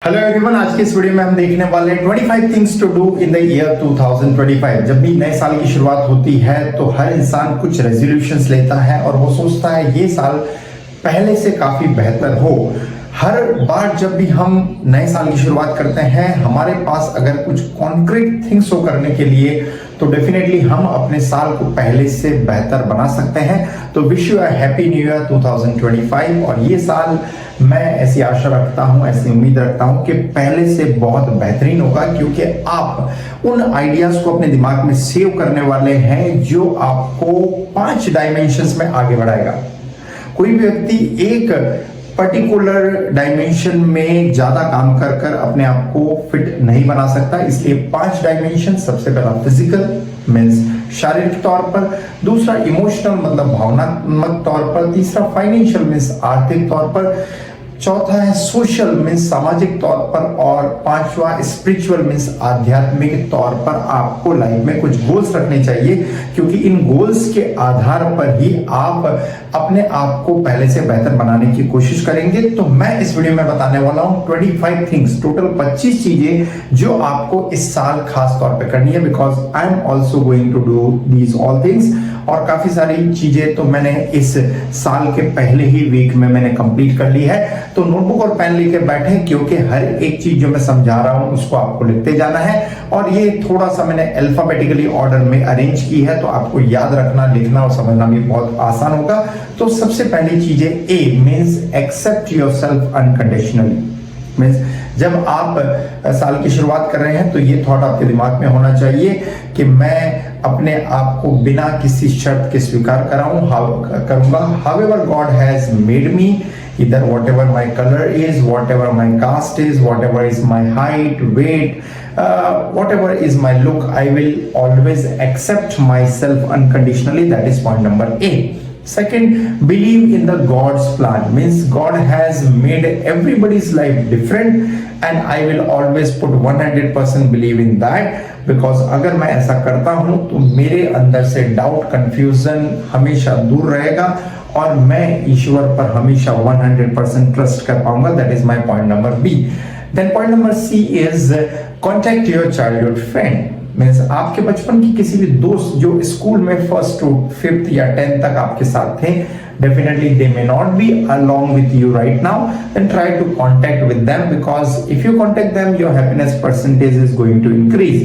Hello everyone, आज के इस वीडियो में हम देखने वाले हैं 25 things to do in the year 2025। जब भी नए साल की शुरुआत होती है तो हर इंसान कुछ रेजोल्यूशंस लेता है और वो सोचता है ये साल पहले से काफी बेहतर हो। हर बार जब भी हम नए साल की शुरुआत करते हैं, हमारे पास अगर कुछ कॉन्क्रीट थिंग्स हो करने के लिए तो डेफिनेटली हम अपने साल को पहले से बेहतर बना सकते हैं। तो wish you a happy new year 2025। और ये साल मैं ऐसी आशा रखता हूं, ऐसी उम्मीद रखता हूं कि पहले से बहुत बेहतरीन होगा, क्योंकि आप उन आइडियाज को अपने दिमाग में सेव करने वाले हैं जो आपको 5 डायमेंशंस में आगे बढ़ाएगा। कोई भी व्यक्ति एक पर्टिकुलर डायमेंशन में ज्यादा काम कर कर अपने आप को फिट नहीं बना सकता, इसलिए 5 डायमेंशन। सबसे पहला फिजिकल मीन्स शारीरिक तौर पर, दूसरा इमोशनल मतलब भावनात्मक तौर पर, तीसरा फाइनेंशियल मीन्स आर्थिक तौर पर, चौथा है सोशल मीन्स सामाजिक तौर पर, और पांचवा स्पिरिचुअल मीन्स आध्यात्मिक तौर पर। आपको लाइफ में कुछ गोल्स रखने चाहिए, क्योंकि इन गोल्स के आधार पर ही आप अपने आप को पहले से बेहतर बनाने की कोशिश करेंगे। तो मैं इस वीडियो में बताने वाला हूं 25 थिंग्स, टोटल 25 चीजें जो आपको इस साल खास तौर पे करनी है, because I am also going to do these all things. और काफी सारी चीजें तो मैंने इस साल के पहले ही वीक में मैंने कंप्लीट कर ली है। तो नोटबुक और पेन लेके बैठे, क्योंकि हर एक चीज जो मैं समझा रहा हूं उसको आपको लिखते जाना है। और ये थोड़ा सा मैंने अल्फाबेटिकली ऑर्डर में अरेंज की है, तो आपको याद रखना, लिखना और समझना भी बहुत आसान होगा। तो सबसे पहली चीज है A means accept yourself unconditionally. Means जब आप साल की शुरुआत कर रहे हैं तो ये थॉट आपके दिमाग में होना चाहिए कि मैं अपने आप को बिना किसी शर्त के स्वीकार करूंगा। However God has made me, either whatever my color is, whatever my caste is, whatever is my height, weight, whatever is my look, I will always accept myself unconditionally. That is point number A. Second, believe in the God's plan. Means God has made everybody's life different and I will always put 100% believe in that, because अगर मैं ऐसा करता हूं तो मेरे अंदर से doubt, confusion हमेशा दूर रहेगा और मैं ईश्वर पर हमेशा 100% ट्रस्ट कर पाऊंगा। That is my point number B. Then point number C is contact your childhood friend. Means आपके बचपन की किसी भी दोस्त जो स्कूल में 1st to 5th या 10th तक आपके साथ थे, definitely they may not be along with you right now, then try to contact with them, because if you contact them your happiness percentage is going to increase.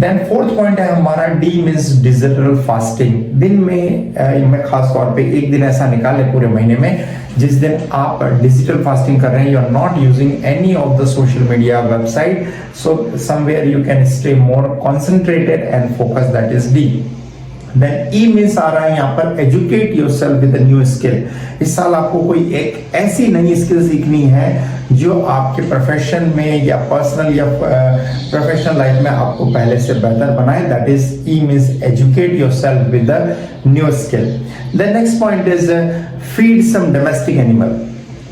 Then 4th point है हमारा D means digital fasting। दिन में मैं खास तौर पे एक दिन ऐसा निकाले पूरे महीने में जिस दिन आप डिजिटल फास्टिंग कर रहे हैं, you are not using any of the social media website, so somewhere you can stay more concentrated and focus. That is D. Then E means आ रहा है यहाँ पर educate yourself with a new skill. इस साल आपको कोई एक ऐसी नई स्किल सीखनी है जो आपके प्रोफेशन में या पर्सनल या प्रोफेशनल लाइफ में आपको पहले से बेहतर बनाए। That is E means educate yourself with a new skill. The next point is feed some domestic animal.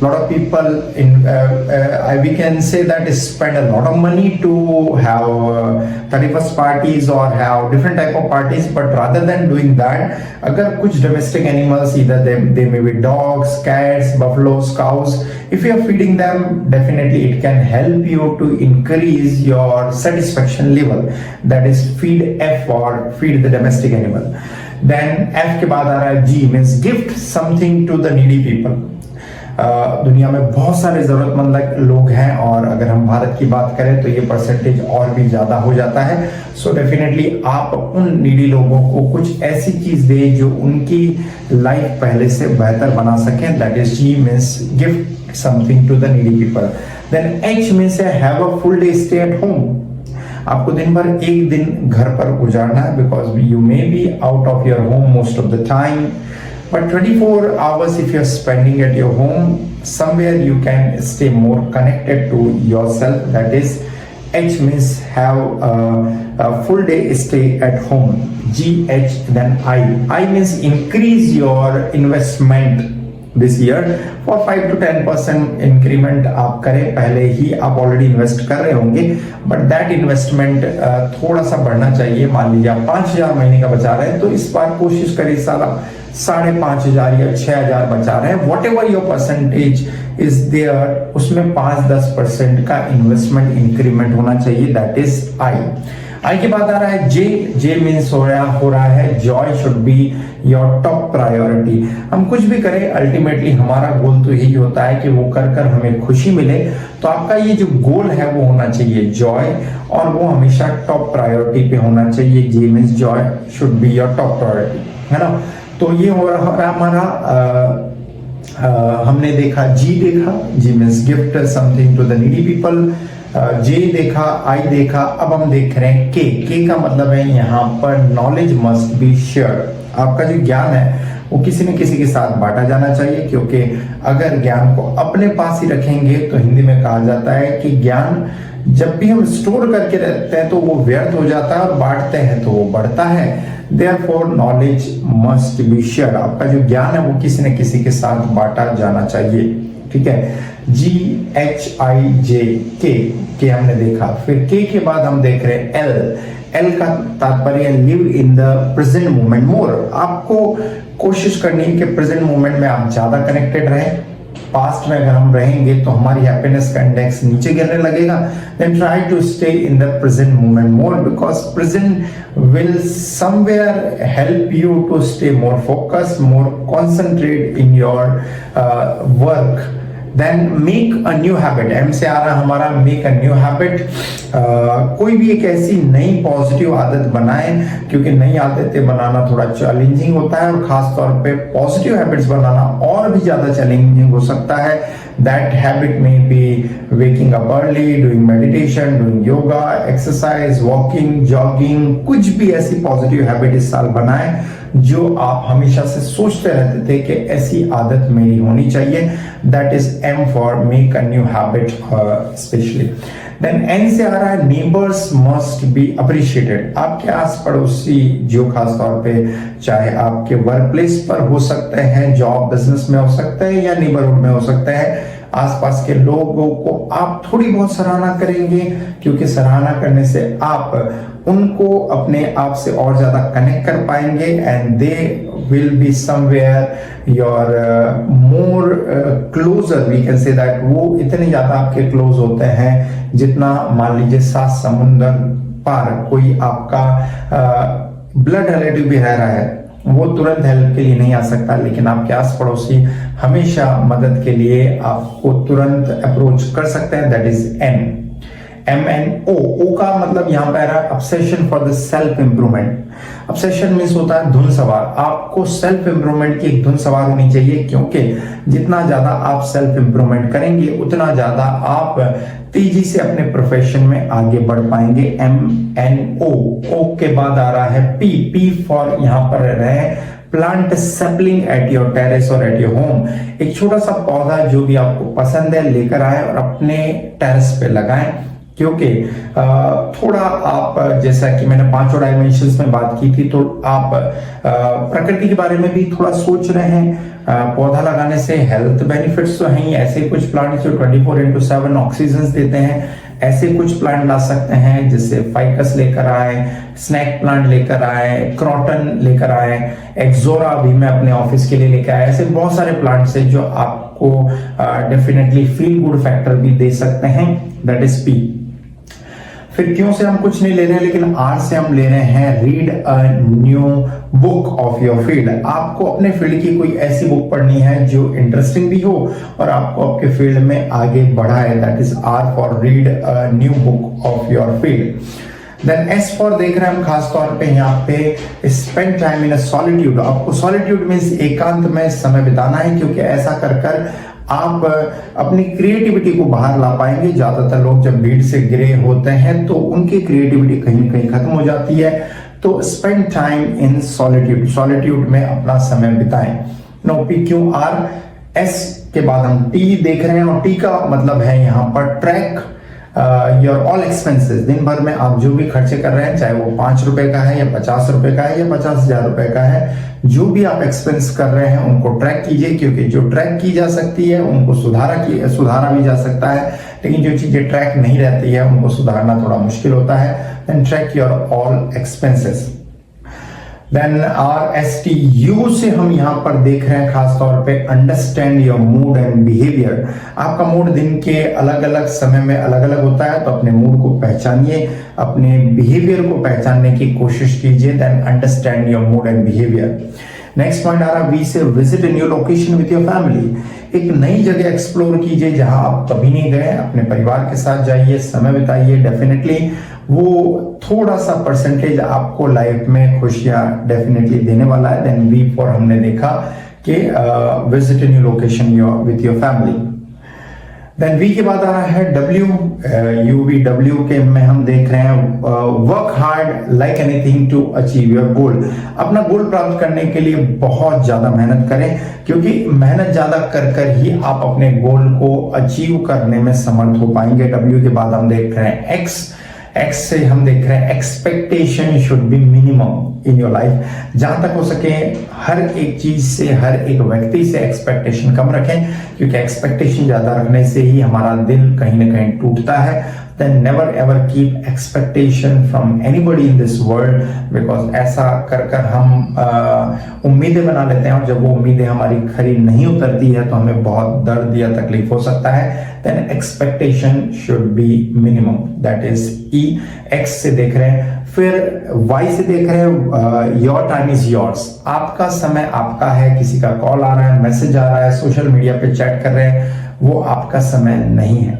Lot of people we can say that spend a lot of money to have 31st parties or have different type of parties, but rather than doing that, अगर कुछ domestic animals, either they may be dogs, cats, buffaloes, cows, if you are feeding them, definitely it can help you to increase your satisfaction level. That is feed F or feed the domestic animal. Then F के बाद आ रहा है G means gift something to the needy people. दुनिया में बहुत सारे जरूरतमंद लोग हैं और अगर हम भारत की बात करें तो ये परसेंटेज और भी ज्यादा हो जाता है। सो डेफिनेटली आप उन नीडी लोगों को कुछ ऐसी चीज दें जो उनकी लाइफ पहले से बेहतर बना सकें। That is G means gift something to the needy people. Then H means have a full day stay at home. आपको दिन भर एक दिन घर पर गुजारना है, because you may be out of your home most of the time, but 24 hours if you're spending at your home, somewhere you can stay more connected to yourself. That is H means have a full day stay at home. G, H, then I. I means increase your investment this year for 5 to 10% increment आप करें। पहले ही आप already invest कर रहे होंगे, but that investment थोड़ा सा बढ़ना चाहिए। मान लीजिए आप 5,000 महीने का बचा रहे हैं, तो इस बार कोशिश करिए साला 5,500 या 6,000 बचा रहे हैं, whatever your percentage is there, उसमें 5-10% का इन्वेस्टमेंट इंक्रीमेंट होना चाहिए। दैट इज आई के बाद आ रहा है जे मीन्स हो रहा है Joy should be your top priority. हम कुछ भी करें, अल्टीमेटली हमारा गोल तो यही होता है कि वो कर हमें खुशी मिले। तो आपका ये जो गोल है वो होना चाहिए जॉय, और वो हमेशा टॉप प्रायोरिटी पे होना चाहिए। J means joy should be your top priority, है ना। तो ये हो रहा हमारा हमने देखा G means gift something to the needy people, J देखा, आई देखा। अब हम देख रहे हैं के का मतलब है यहाँ पर नॉलेज मस्ट बी शेयर। आपका जो ज्ञान है वो किसी न किसी के साथ बांटा जाना चाहिए, क्योंकि अगर ज्ञान को अपने पास ही रखेंगे तो हिंदी में कहा जाता है कि ज्ञान जब भी हम स्टोर करके रखते हैं तो वो व्यर्थ हो जाता है, और बांटते हैं तो वो बढ़ता है। Therefore, knowledge must be shared। आपका जो ज्ञान है वो किसी न किसी के साथ बांटा जाना चाहिए, ठीक है। GHIJ के हमने देखा। फिर के बाद हम देख रहे हैं एल का तात्पर्य live in the present moment more. आपको कोशिश करनी है कि प्रेजेंट मोमेंट में आप ज्यादा कनेक्टेड रहें। पास्ट में अगर हम रहेंगे तो हमारी हैप्पीनेस का इंडेक्स नीचे गिरने लगेगा। Then try to stay in the present moment more, because present will somewhere help you to stay more focus, more concentrate in your work. Then make a new habit, M से आ रहा हमारा make a new habit. कोई भी एक ऐसी नई positive आदत बनाएं, क्योंकि नई आदतें बनाना थोड़ा चैलेंजिंग होता है, और खास तौर पे पॉजिटिव हैबिट्स बनाना और भी ज्यादा चैलेंजिंग हो सकता है। दैट हैबिट में be waking up early, doing meditation, doing yoga, exercise, walking, jogging. कुछ भी ऐसी पॉजिटिव हैबिट इस साल बनाएं जो आप हमेशा से सोचते रहते थे कि ऐसी आदत मेरी होनी चाहिए। That is M for make a new habit specially. Then N से आ रहा है नेबर्स मस्ट बी अप्रिशिएटेड। आपके आस पड़ोसी जो खास तौर पे, चाहे आपके वर्क प्लेस पर हो सकते हैं, जॉब बिजनेस में हो सकते हैं, या नेबरहुड में हो सकते हैं, आसपास के लोगों को आप थोड़ी बहुत सराहना करेंगे, क्योंकि सराहना करने से आप उनको अपने आप से और ज्यादा कनेक्ट कर पाएंगे, and they will be somewhere your more closer. We can say that वो इतने ज्यादा आपके क्लोज होते हैं जितना मान लीजिए 7 समुंदर पार कोई आपका ब्लड रिलेटिव भी रह रहा है, वो तुरंत हेल्प के लिए नहीं आ सकता, लेकिन आपके आस पड़ोसी हमेशा मदद के लिए आपको तुरंत अप्रोच कर सकते हैं। That is an. MNO का मतलब यहाँ पे आ रहा है obsession for the self improvement. Obsession means होता है धुन सवार। आपको सेल्फ इंप्रूवमेंट की एक धुन सवार होनी चाहिए, क्योंकि जितना ज्यादा आप सेल्फ इंप्रूवमेंट करेंगे उतना ज्यादा आप तेजी से अपने प्रोफेशन में आगे बढ़ पाएंगे। MNO। O के बाद आ रहा है P फॉर यहाँ पर रहे plant sapling at your terrace और एट योर होम। एक छोटा सा पौधा जो भी आपको पसंद है लेकर आए और अपने टेरेस पे लगाएं, क्योंकि थोड़ा आप, जैसा कि मैंने 5 डायमेंशंस में बात की थी, तो आप प्रकृति के बारे में भी थोड़ा सोच रहे हैं। पौधा लगाने से हेल्थ बेनिफिट्स तो हैं ही, ऐसे कुछ प्लांट्स जो 24/7 ऑक्सीजन देते हैं, ऐसे कुछ प्लांट ला सकते हैं, जैसे फाइकस लेकर आए, स्नैक प्लांट लेकर आए, क्रॉटन लेकर आए, एक्सोरा भी मैं अपने ऑफिस के लिए लेकर आया। ऐसे बहुत सारे प्लांट्स हैं जो आपको डेफिनेटली फील गुड फैक्टर भी दे सकते हैं। That is P. फिर क्यों से हम कुछ नहीं ले रहे हैं, लेकिन आर से हम ले रहे हैं read a new book of your field. आपको अपने फील्ड की कोई ऐसी बुक पढ़नी है जो इंटरेस्टिंग भी हो और आपको आपके फील्ड में आगे बढ़ाए। That is R for read a new book of your field. Then S for देख रहे हैं हम खास तौर पे यहाँ पे spend time in a solitude. आपको सॉलिट्यूड मींस एकांत में समय बिताना है, क्योंकि ऐसा कर आप अपनी क्रिएटिविटी को बाहर ला पाएंगे। ज्यादातर लोग जब भीड़ से घिरे होते हैं तो उनकी क्रिएटिविटी कहीं कहीं खत्म हो जाती है। तो स्पेंड टाइम इन सॉलिट्यूड, सॉलिट्यूड में अपना समय बिताएं। No PQR। एस के बाद हम टी देख रहे हैं, और टी का मतलब है यहाँ पर ट्रैक। योर ऑल एक्सपेंसेस, दिन भर में आप जो भी खर्चे कर रहे हैं, चाहे वो 5 रुपए का है या 50 रुपए का है या 50,000 रुपए का है, जो भी आप एक्सपेंस कर रहे हैं उनको ट्रैक कीजिए, क्योंकि जो ट्रैक की जा सकती है उनको सुधारा भी जा सकता है, लेकिन जो चीजें ट्रैक नहीं रहती है उनको सुधारना थोड़ा मुश्किल होता है। Then track your all expenses. Then RSTU से हम यहाँ पर देख रहे हैं खास तौर पे understand your mood and behaviour. आपका मूड दिन के अलग अलग समय में अलग अलग होता है, तो अपने मूड को पहचानिए, अपने बिहेवियर को पहचानने की कोशिश कीजिए। Then understand your mood and behaviour. Next point आ रहा वी से visit in your location with your family. एक नई जगह एक्सप्लोर कीजिए जहां आप कभी नहीं गए, अपने परिवार के साथ जाइए, समय बिताइए। डेफिनेटली वो थोड़ा सा परसेंटेज आपको लाइफ में खुशियां डेफिनेटली देने वाला है। देन V4 हमने देखा कि visit in your location with your family. Then V के बाद आ रहा है W के में हम देख रहे हैं work hard like anything to achieve your goal. अपना गोल प्राप्त करने के लिए बहुत ज्यादा मेहनत करें, क्योंकि मेहनत ज्यादा कर ही आप अपने गोल को अचीव करने में समर्थ हो पाएंगे। W के बाद हम देख रहे हैं X से हम देख रहे हैं expectation should be minimum in your life. जहां तक हो सके हर एक चीज से, हर एक व्यक्ति से एक्सपेक्टेशन कम रखें, क्योंकि एक्सपेक्टेशन ज्यादा रखने से ही हमारा दिल कहीं ना कहीं टूटता है। Then never ever keep expectation from anybody in this world, because ऐसा कर हम उम्मीदें बना लेते हैं, और जब वो उम्मीदें हमारी खरी नहीं उतरती है तो हमें बहुत दर्द या तकलीफ हो सकता है। Then expectation should be minimum, that is E। X से देख रहे हैं, फिर Y से देख रहे हैं योर टाइम इज योर्स। आपका समय आपका है। किसी का कॉल आ रहा है, मैसेज आ रहा है, सोशल मीडिया पे चैट कर रहे हैं, वो आपका समय नहीं है,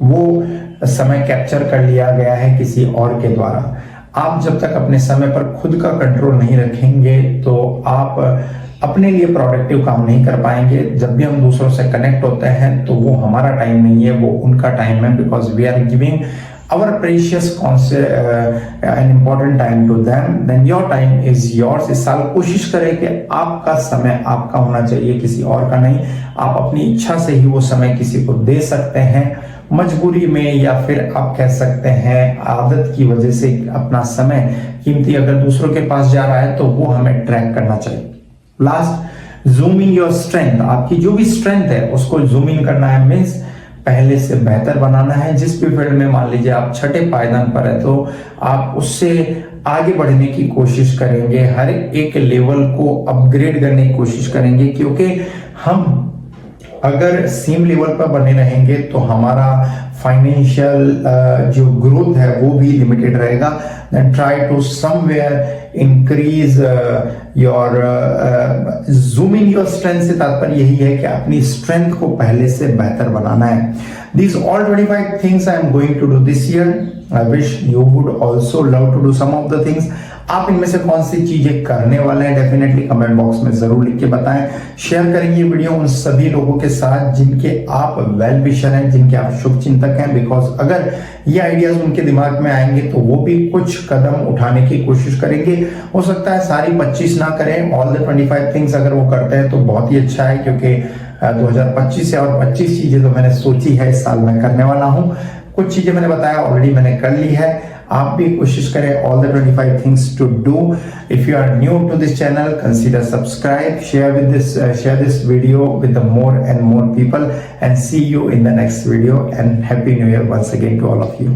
वो समय कैप्चर कर लिया गया है किसी और के द्वारा। आप जब तक अपने समय पर खुद का कंट्रोल नहीं रखेंगे तो आप अपने लिए प्रोडक्टिव काम नहीं कर पाएंगे। जब भी हम दूसरों से कनेक्ट होते हैं तो वो हमारा टाइम नहीं है, वो उनका टाइम है, because we are giving our precious an important time to them, then your time is yours। इस साल कोशिश करें कि आपका समय आपका होना चाहिए, किसी और का नहीं। आप अपनी इच्छा से ही वो समय किसी को दे सकते हैं, मजबूरी में, या फिर आप कह सकते हैं आदत की वजह से। अपना समय कीमती अगर दूसरों के पास जा रहा है तो वो हमें ट्रैक करना चाहिए। Last, zoom in your strength. आपकी जो भी स्ट्रेंथ है उसको जूम इन करना है, मीन्स पहले से बेहतर बनाना है। जिस भी फील्ड में मान लीजिए आप छठे पायदान पर है तो आप उससे आगे बढ़ने की कोशिश करेंगे, हर एक लेवल को अपग्रेड करने की कोशिश करेंगे, क्योंकि हम अगर सेम लेवल पर बने रहेंगे तो हमारा फाइनेंशियल जो ग्रोथ है वो भी लिमिटेड रहेगा। Then try to somewhere increase your zooming your strength से तात्पर्य यही है कि अपनी स्ट्रेंथ को पहले से बेहतर बनाना है। These all 25 things I am going to do this year. I wish you would also love to do some of the things. आप इनमें से कौन सी चीजें करने वाले हैं डेफिनेटली कमेंट बॉक्स में जरूर लिख के बताएं। शेयर करेंगे वीडियो उन सभी लोगों के साथ जिनके आप वेल विशर हैं, जिनके आप शुभ चिंतक हैं, बिकॉज अगर ये आइडियाज उनके दिमाग में आएंगे तो वो भी कुछ कदम उठाने की कोशिश करेंगे। हो सकता है सारी 25 ना करें, ऑल द 25 थिंग्स अगर वो करते हैं तो बहुत ही अच्छा है, क्योंकि 2025 से और 25 चीजें तो मैंने सोची है इस साल में करने वाला हूं। कुछ चीजें मैंने बताया ऑलरेडी मैंने कर ली है, आप भी कोशिश करें all the 25 things to do. If you are new to this channel, consider subscribe, share this video with the more and more people, and see you in the next video, and happy new year once again to all of you।